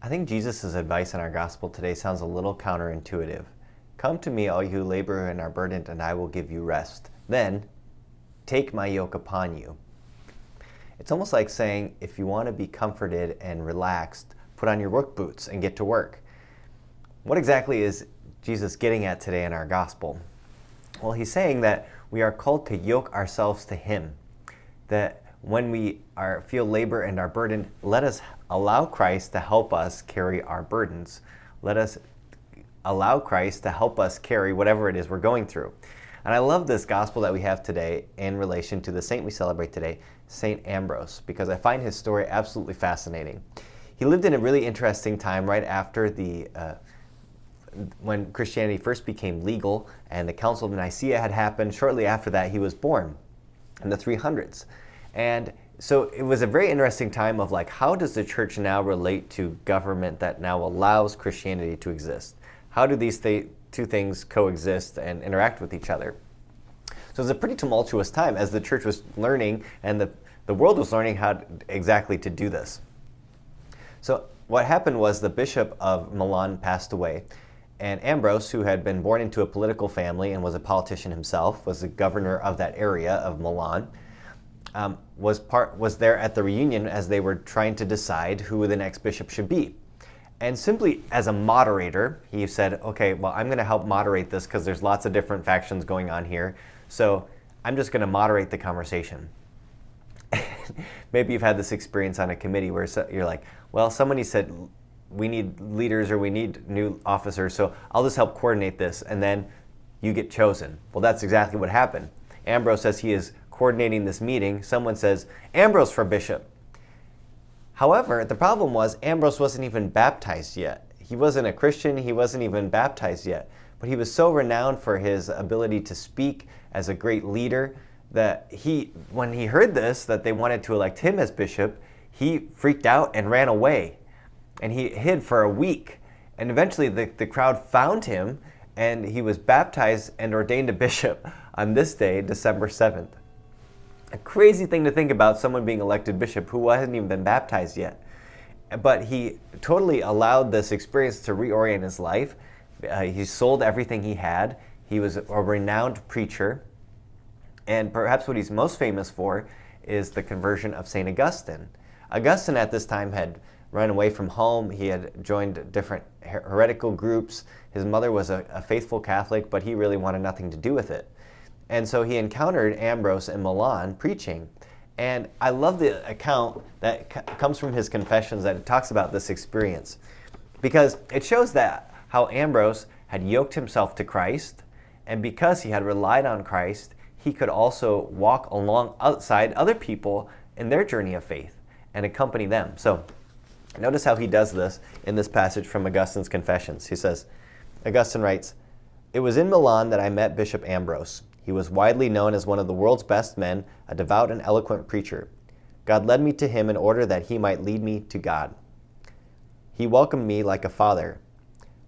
I think Jesus' advice in our gospel today sounds a little counterintuitive. Come to me, all you who labor and are burdened, and I will give you rest. Then, take my yoke upon you. It's almost like saying, if you want to be comforted and relaxed, put on your work boots and get to work. What exactly is Jesus getting at today in our gospel? Well, he's saying that we are called to yoke ourselves to him. That when we feel labor and are burdened, let us allow Christ to help us carry our burdens. Let us allow Christ to help us carry whatever it is we're going through. And I love this gospel that we have today in relation to the saint we celebrate today, Saint Ambrose, because I find his story absolutely fascinating. He lived in a really interesting time right after when Christianity first became legal and the Council of Nicaea had happened. Shortly after that, he was born in the 300s. And so it was a very interesting time of like, how does the church now relate to government that now allows Christianity to exist? How do these two things coexist and interact with each other? So it was a pretty tumultuous time as the church was learning and the world was learning how exactly to do this. So what happened was the Bishop of Milan passed away, and Ambrose, who had been born into a political family and was a politician himself, was the governor of that area of Milan, was there at the reunion as they were trying to decide who the next bishop should be. And simply as a moderator, he said, okay, well, I'm going to help moderate this because there's lots of different factions going on here. So I'm just going to moderate the conversation. Maybe you've had this experience on a committee where you're like, well, somebody said we need leaders or we need new officers, so I'll just help coordinate this, and then you get chosen. Well, that's exactly what happened. Ambrose says he is coordinating this meeting. Someone says, Ambrose for bishop. However, the problem was Ambrose wasn't even baptized yet. He wasn't a Christian, he wasn't even baptized yet. But he was so renowned for his ability to speak as a great leader that when he heard this, that they wanted to elect him as bishop, he freaked out and ran away. And he hid for a week. And eventually the crowd found him, and he was baptized and ordained a bishop on this day, December 7th. A crazy thing to think about, someone being elected bishop who hadn't even been baptized yet. But he totally allowed this experience to reorient his life. He sold everything he had. He was a renowned preacher. And perhaps what he's most famous for is the conversion of St. Augustine. Augustine at this time had run away from home. He had joined different heretical groups. His mother was a faithful Catholic, but he really wanted nothing to do with it. And so he encountered Ambrose in Milan preaching. And I love the account that comes from his confessions that it talks about this experience, because it shows that how Ambrose had yoked himself to Christ, and because he had relied on Christ, he could also walk alongside other people in their journey of faith and accompany them. So notice how he does this in this passage from Augustine's Confessions. He says, Augustine writes, "It was in Milan that I met Bishop Ambrose. He was widely known as one of the world's best men, a devout and eloquent preacher. God led me to him in order that he might lead me to God. He welcomed me like a father.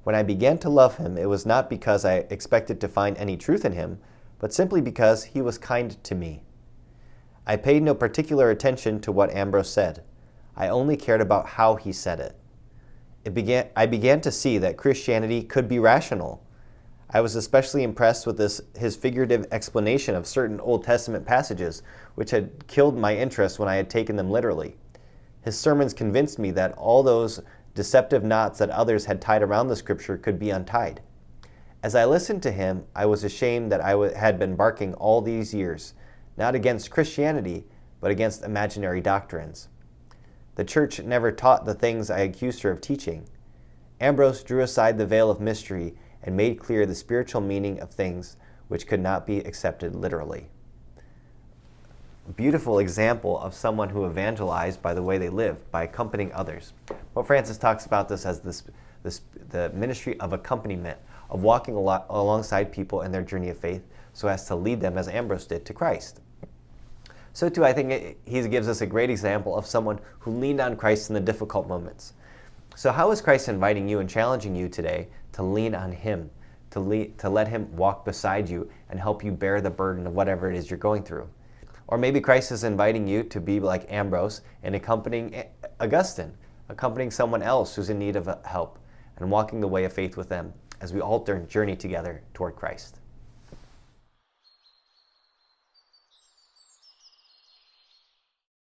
When I began to love him, it was not because I expected to find any truth in him, but simply because he was kind to me. I paid no particular attention to what Ambrose said. I only cared about how he said it. I began to see that Christianity could be rational. I was especially impressed with his figurative explanation of certain Old Testament passages, which had killed my interest when I had taken them literally. His sermons convinced me that all those deceptive knots that others had tied around the scripture could be untied. As I listened to him, I was ashamed that I had been barking all these years, not against Christianity, but against imaginary doctrines. The church never taught the things I accused her of teaching. Ambrose drew aside the veil of mystery and made clear the spiritual meaning of things which could not be accepted literally." A beautiful example of someone who evangelized by the way they live, by accompanying others. Pope Francis talks about this as the ministry of accompaniment, of walking alongside people in their journey of faith so as to lead them, as Ambrose did, to Christ. So too, I think he gives us a great example of someone who leaned on Christ in the difficult moments. So how is Christ inviting you and challenging you today to lean on him, to let him walk beside you and help you bear the burden of whatever it is you're going through? Or maybe Christ is inviting you to be like Ambrose and accompanying Augustine, accompanying someone else who's in need of help, and walking the way of faith with them as we all journey together toward Christ.